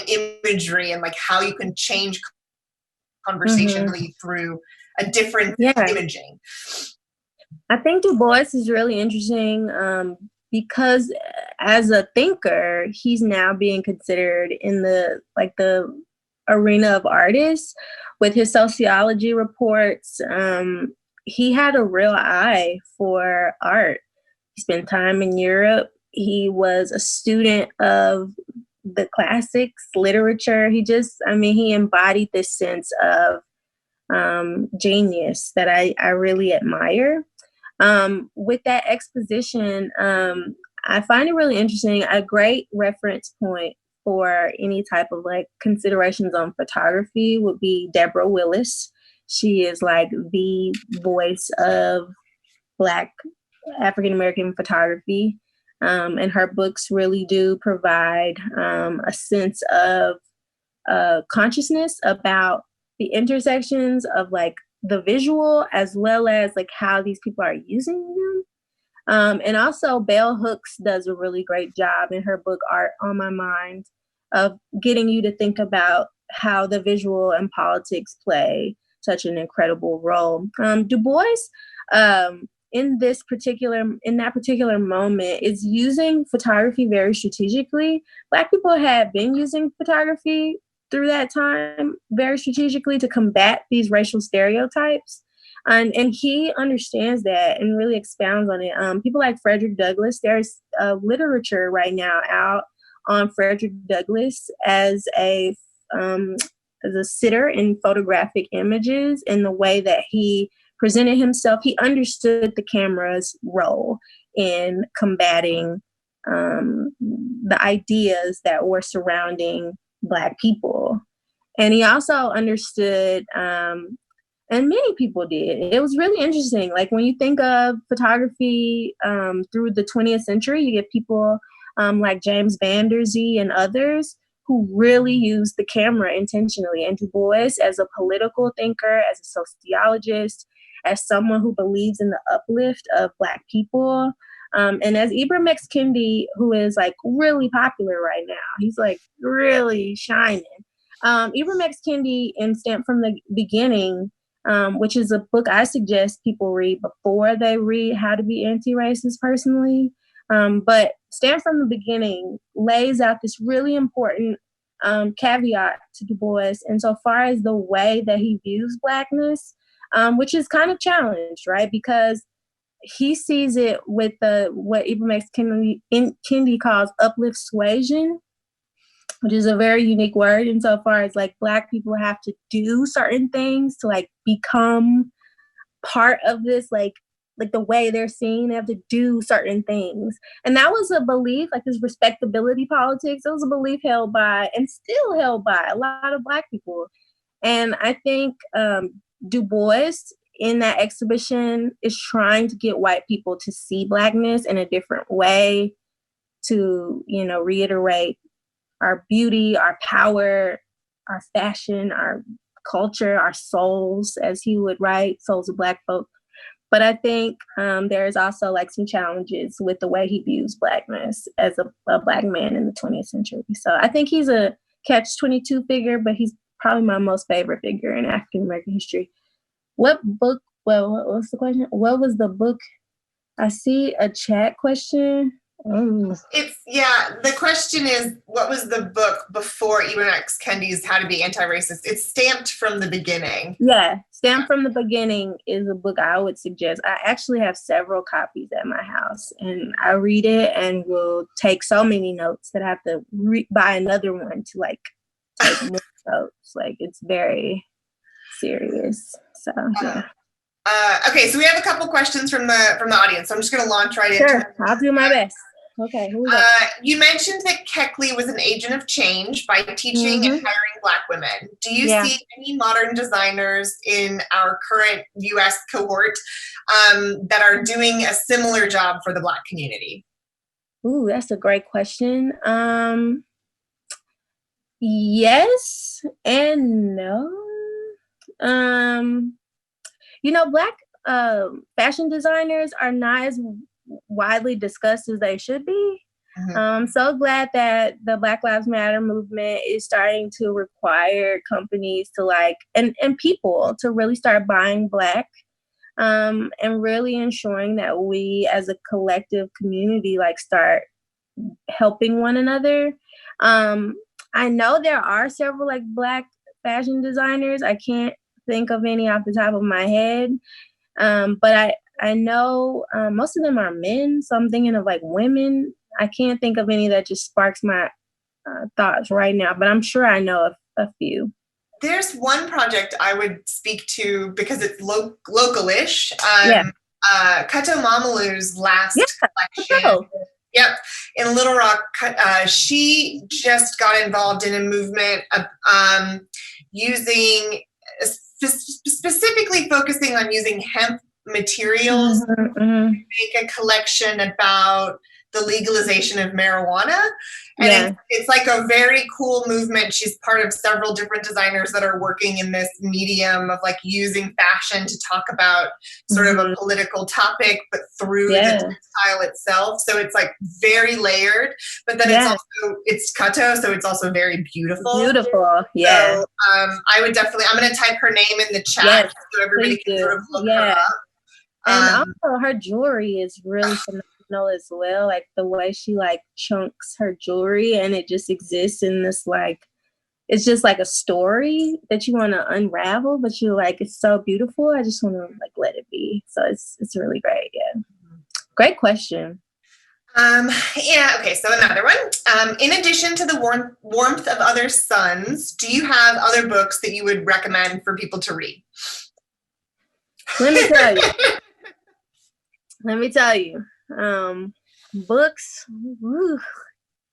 imagery and like how you can change conversationally through a different imaging. I think Du Bois is really interesting because as a thinker, he's now being considered in the arena of artists with his sociology reports. He had a real eye for art. He spent time in Europe. He was a student of the classics, literature. He embodied this sense of genius that I really admire. With that exposition, I find it really interesting. A great reference point for any type of like considerations on photography would be Deborah Willis. She is like the voice of Black African-American photography. And her books really do provide a sense of consciousness about the intersections of like the visual as well as like how these people are using them. And also Bell Hooks does a really great job in her book Art on My Mind of getting you to think about how the visual and politics play such an incredible role. Du Bois, in that particular moment, is using photography very strategically. Black people had been using photography through that time very strategically to combat these racial stereotypes. And he understands that and really expounds on it. People like Frederick Douglass, there's literature right now out on Frederick Douglass as a sitter in photographic images and the way that he presented himself. He understood the camera's role in combating the ideas that were surrounding Black people. And he also understood, and many people did. It was really interesting. Like when you think of photography through the 20th century, you get people like James Van Der Zee and others who really used the camera intentionally. And Du Bois, as a political thinker, as a sociologist, as someone who believes in the uplift of Black people, and as Ibram X. Kendi, who is like really popular right now, he's like really shining. Ibram X. Kendi in Stamped from the Beginning, which is a book I suggest people read before they read How to Be Anti-Racist personally. But Stamped from the Beginning lays out this really important caveat to Du Bois insofar as the way that he views Blackness, which is kind of challenged, right? Because he sees it with what Ibram X. Kendi calls uplift suasion, which is a very unique word insofar as like Black people have to do certain things to like become part of this, like the way they're seen. They have to do certain things. And that was a belief, like this respectability politics, it was a belief held by and still held by a lot of Black people. And I think Du Bois in that exhibition is trying to get white people to see Blackness in a different way, to, you know, reiterate our beauty, our power, our fashion, our culture, our souls, as he would write, souls of Black folk. But I think there's also like some challenges with the way he views Blackness as a Black man in the 20th century. So I think he's a catch-22 figure, but he's probably my most favorite figure in African American history. What book? Well, what's the question? What was the book? I see a chat question. The question is, what was the book before Ibram X. Kendi's How to Be Anti-Racist? It's Stamped from the Beginning. Yeah, Stamped from the Beginning is a book I would suggest. I actually have several copies at my house, and I read it and will take so many notes that I have to buy another one to like take more notes. Like, it's very serious. So yeah. Okay, so we have a couple questions from the audience. So I'm just going to launch right into it. I'll do my best. Okay. You mentioned that Keckley was an agent of change by teaching and hiring Black women. Do you see any modern designers in our current U.S. cohort that are doing a similar job for the Black community? Ooh, that's a great question. Yes and no. Black fashion designers are not as widely discussed as they should be. I'm so glad that the Black Lives Matter movement is starting to require companies to and people to really start buying Black, and really ensuring that we as a collective community start helping one another. I know there are several Black fashion designers. I can't think of any off the top of my head. But I know most of them are men, so I'm thinking of women. I can't think of any that just sparks my thoughts right now, but I'm sure I know a few. There's one project I would speak to because it's local-ish. Kato Mamalu's last collection. Yep, in Little Rock, she just got involved in a movement of specifically focusing on using hemp materials to make a collection about the legalization of marijuana. And it's a very cool movement. She's part of several different designers that are working in this medium of using fashion to talk about sort of a political topic, but through the textile itself. So it's very layered, but then it's Kato, so it's also very beautiful. Beautiful, yeah. So I would definitely, I'm going to type her name in the chat so everybody can sort of look her up. And also her jewelry is really phenomenal as well. The way she chunks her jewelry and it just exists in this it's just a story that you want to unravel, but you're it's so beautiful. I just want to let it be. So it's really great. Yeah. Great question. Okay, so another one. In addition to the warmth of other suns, do you have other books that you would recommend for people to read? Let me tell you. Books. Woo,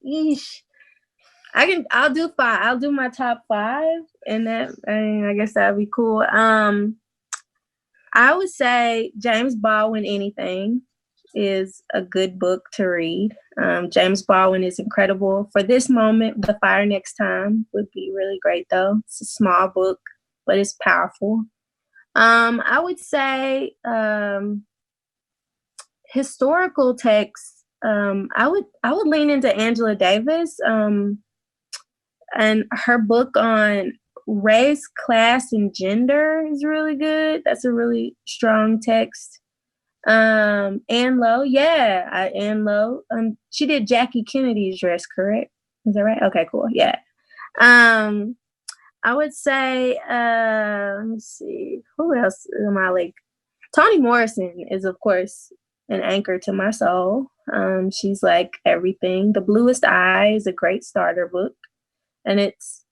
yeesh. I'll do 5. I'll do my top 5, and I guess that'd be cool. I would say James Baldwin, Anything, is a good book to read. James Baldwin is incredible. For this moment, The Fire Next Time would be really great though. It's a small book, but it's powerful. I would say historical texts. I would lean into Angela Davis, and her book on race, class, and gender is really good. That's a really strong text. Anne Lowe, Anne Lowe. She did Jackie Kennedy's Dress, correct? Is that right? Okay, cool. Yeah. I would say, let me see, who else am I Toni Morrison is, of course, an anchor to my soul. She's everything. The Bluest Eye is a great starter book. And it's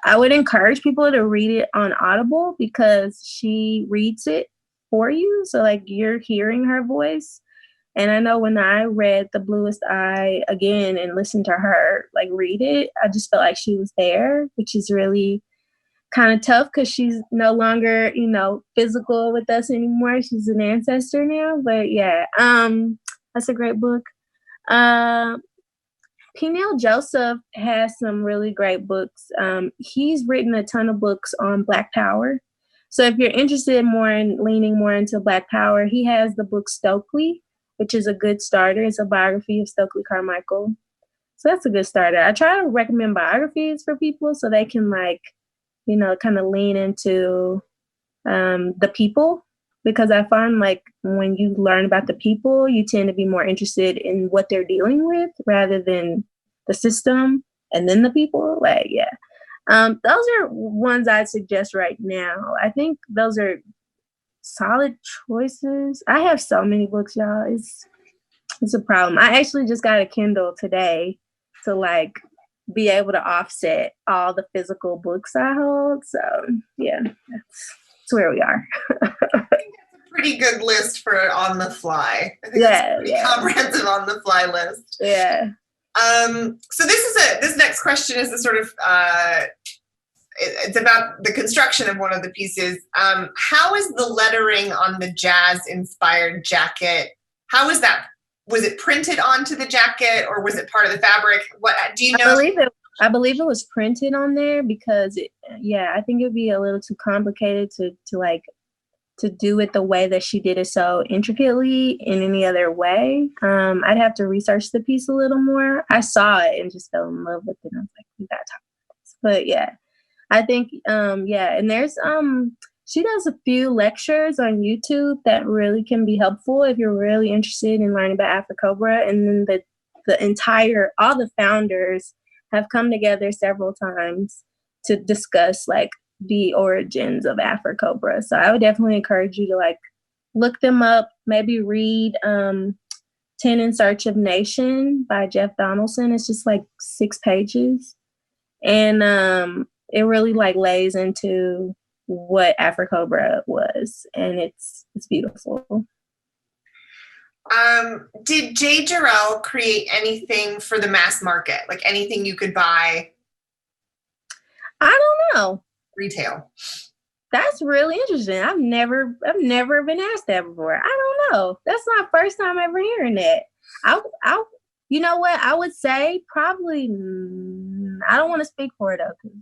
I would encourage people to read it on Audible because she reads it for you. So you're hearing her voice. And I know when I read The Bluest Eye again and listened to her read it, I just felt like she was there, which is really kind of tough because she's no longer, physical with us anymore. She's an ancestor now. But yeah, that's a great book. Peniel Joseph has some really great books. He's written a ton of books on Black Power. So if you're interested more in leaning more into Black Power, he has the book Stokely, which is a good starter. It's a biography of Stokely Carmichael. So that's a good starter. I try to recommend biographies for people so they can like, you know, kind of lean into the people, because I find like when you learn about the people, you tend to be more interested in what they're dealing with rather than the system and then the people. Like, yeah. Those are ones I'd suggest right now. I think those are solid choices. I have so many books, y'all. It's a problem. I actually just got a Kindle today to like be able to offset all the physical books I hold. So yeah, that's where we are. Pretty good list for on the fly. I think Yeah, that's a pretty comprehensive on the fly list. Yeah. So this next question is the sort of it's about the construction of one of the pieces. How is the lettering on the jazz inspired jacket? How is that? Was it printed onto the jacket or was it part of the fabric? What do you know? I believe it was printed on there because I think it'd be a little too complicated to do it the way that she did it so intricately in any other way. I'd have to research the piece a little more. I saw it and just fell in love with it. And I was like, we gotta talk about this. But yeah, I think, and there's, she does a few lectures on YouTube that really can be helpful if you're really interested in learning about Afrocobra. And then all the founders have come together several times to discuss like the origins of Afrocobra. So I would definitely encourage you to like look them up, maybe read 10 in Search of Nation by Jeff Donaldson. It's just like 6 pages. And it really like lays into what Afrocobra was, and it's beautiful. Did J. Jarrell create anything for the mass market? Like anything you could buy? I don't know. Retail. That's really interesting. I've never been asked that before. I don't know. That's not first time ever hearing that. I you know what? I would say probably, I don't want to speak for it though, 'cause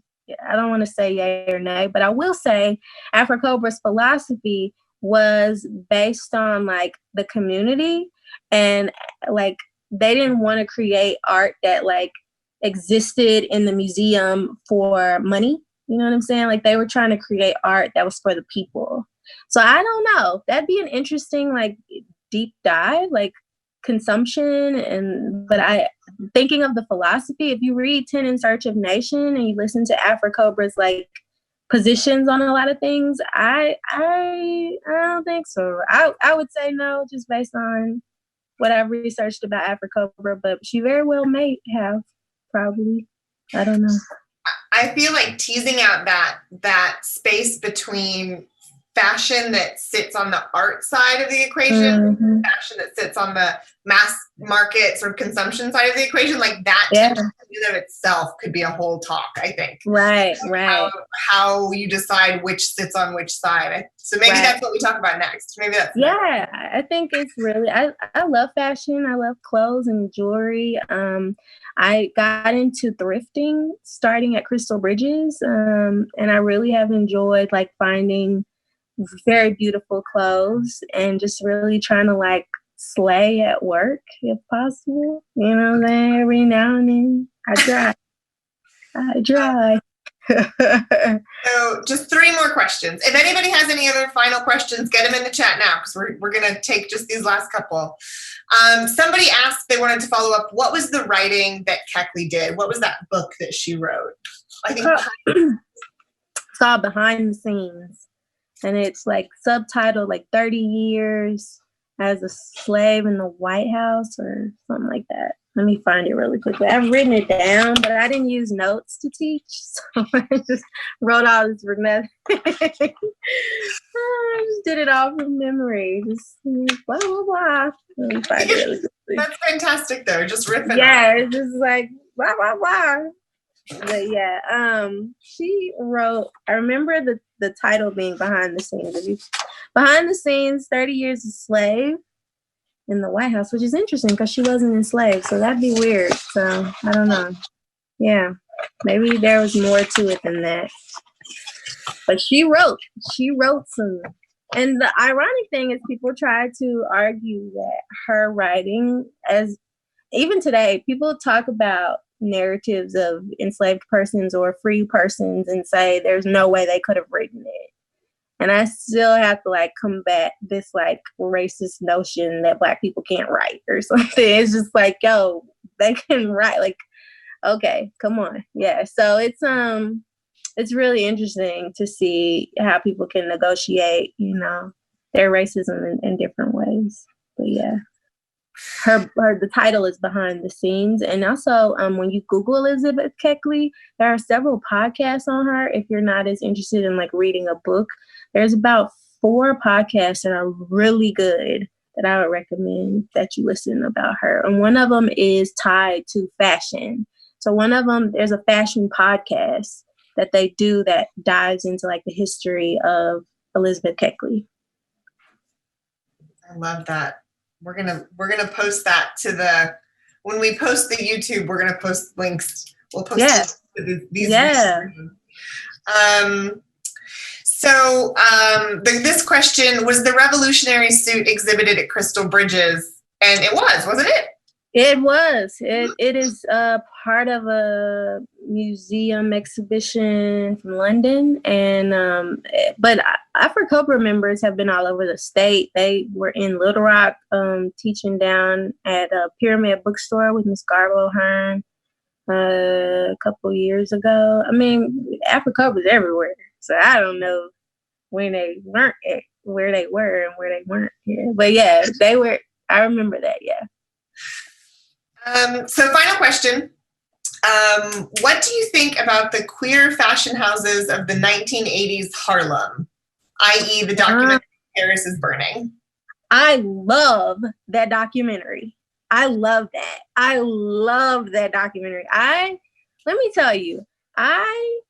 I don't want to say yay or nay, but I will say Afrocobra's philosophy was based on like the community, and like they didn't want to create art that like existed in the museum for money. You know what I'm saying? Like they were trying to create art that was for the people. So I don't know. That'd be an interesting like deep dive, like consumption. But I thinking of the philosophy, if you read 10 in Search of Nation and you listen to Afrocobra's like positions on a lot of things, I don't think so. I would say no, just based on what I've researched about Afrocobra, but she very well may have, probably. I don't know. I feel like teasing out that space between fashion that sits on the art side of the equation, fashion that sits on the mass market sort of consumption side of the equation, like that tension in of itself could be a whole talk, I think. Right. How you decide which sits on which side. So maybe that's what we talk about next. Maybe that's I think it's really, I love fashion. I love clothes and jewelry. I got into thrifting starting at Crystal Bridges, and I really have enjoyed like finding very beautiful clothes and just really trying to like slay at work if possible. You know what I'm saying? Every now and then I try. So just 3 more questions. If anybody has any other final questions, get them in the chat now, because we're going to take just these last couple. Somebody asked, they wanted to follow up, what was the writing that Keckley did? What was that book that she wrote? I think it's called Behind the Scenes. And it's like subtitled like 30 Years as a Slave in the White House or something like that. Let me find it really quickly. I've written it down, but I didn't use notes to teach. So I just wrote all this for nothing. I just did it all from memory. Just blah, blah, blah. Let me find it really quickly. That's fantastic though. Just riffing. Yeah, it's just like blah, blah, blah. But yeah, she wrote, I remember the title being Behind the Scenes. Behind the Scenes, 30 Years a Slave in the White House, which is interesting because she wasn't enslaved, so that'd be weird. So I don't know. Yeah, maybe there was more to it than that. But she wrote some. And the ironic thing is people try to argue that her writing, as even today, people talk about narratives of enslaved persons or free persons and say there's no way they could have written it. And I still have to like combat this like racist notion that Black people can't write or something. It's just like, yo, they can write. Like, okay, come on. Yeah. So it's really interesting to see how people can negotiate, you know, their racism in different ways. But yeah. The title is Behind the Scenes. And also, when you Google Elizabeth Keckley, there are several podcasts on her. If you're not as interested in like reading a book, there's about 4 podcasts that are really good that I would recommend that you listen about her. And one of them is tied to fashion. So one of them, there's a fashion podcast that they do that dives into like the history of Elizabeth Keckley. I love that. We're gonna post that when we post the YouTube, we're gonna post links. We'll post links to these. Yeah. This question was: the revolutionary suit exhibited at Crystal Bridges, and it was, wasn't it? It was. It is part of a museum exhibition from London, and but Afro-Cobra members have been all over the state. They were in Little Rock teaching down at a Pyramid bookstore with Miss Garbo Hearn a couple years ago. I mean, Afro-Cobra's everywhere, so I don't know when they weren't where they were and where they weren't. Yeah. But yeah, they were. I remember that. Yeah. So final question. What do you think about the queer fashion houses of the 1980s Harlem, i.e. the documentary Paris is Burning? I love that documentary. I love that documentary. Let me tell you, I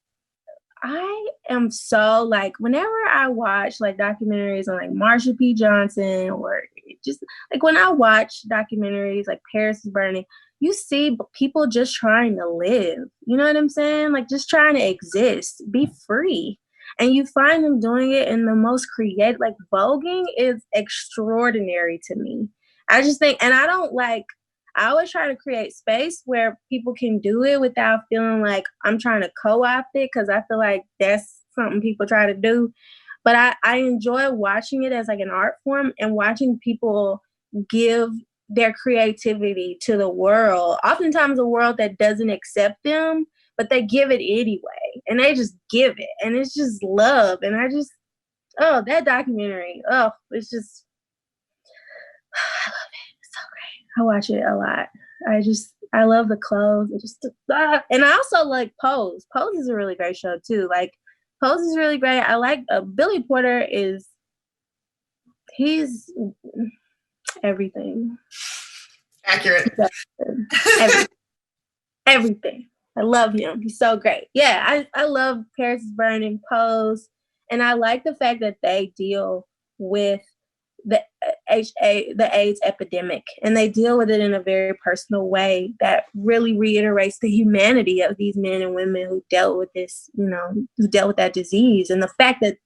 am so like, whenever I watch like documentaries on like Marsha P. Johnson, or just like when I watch documentaries like Paris is Burning, you see people just trying to live. You know what I'm saying? Like just trying to exist, be free. And you find them doing it in the most creative, like voguing is extraordinary to me. I just think, and I always try to create space where people can do it without feeling like I'm trying to co-opt it, because I feel like that's something people try to do. But I enjoy watching it as like an art form and watching people give their creativity to the world. Oftentimes a world that doesn't accept them, but they give it anyway. And they just give it. And it's just love. And that documentary, it's just, I love it. It's so great. I watch it a lot. I love the clothes. And I also like Pose. Pose is a really great show too. Like, Pose is really great. I like Billy Porter he's everything. Accurate. Everything. I love him. He's so great. Yeah, I love Paris is Burning, Pose. And I like the fact that they deal with the AIDS epidemic, and they deal with it in a very personal way that really reiterates the humanity of these men and women who dealt with this, who dealt with that disease. And the fact that,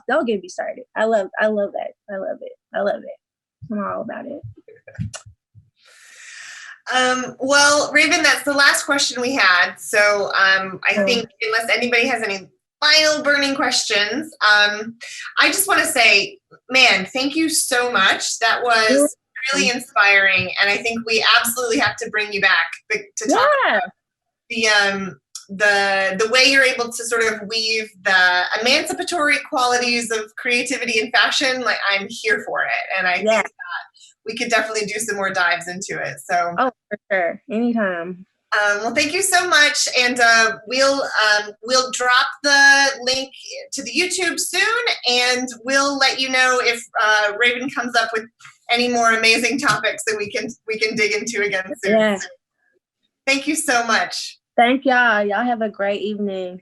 don't get me started. I love that. I love it. I'm all about it. Well, Raven, that's the last question we had. So I think unless anybody has any final burning questions, I just want to say, man, thank you so much. That was really inspiring. And I think we absolutely have to bring you back to talk about the way you're able to sort of weave the emancipatory qualities of creativity and fashion. Like, I'm here for it. And I think that we could definitely do some more dives into it. So, for sure. Anytime. Well, thank you so much. And we'll drop the link to the YouTube soon, and we'll let you know if Raven comes up with any more amazing topics that we can dig into again soon. Yeah. Thank you so much. Thank y'all. Y'all have a great evening.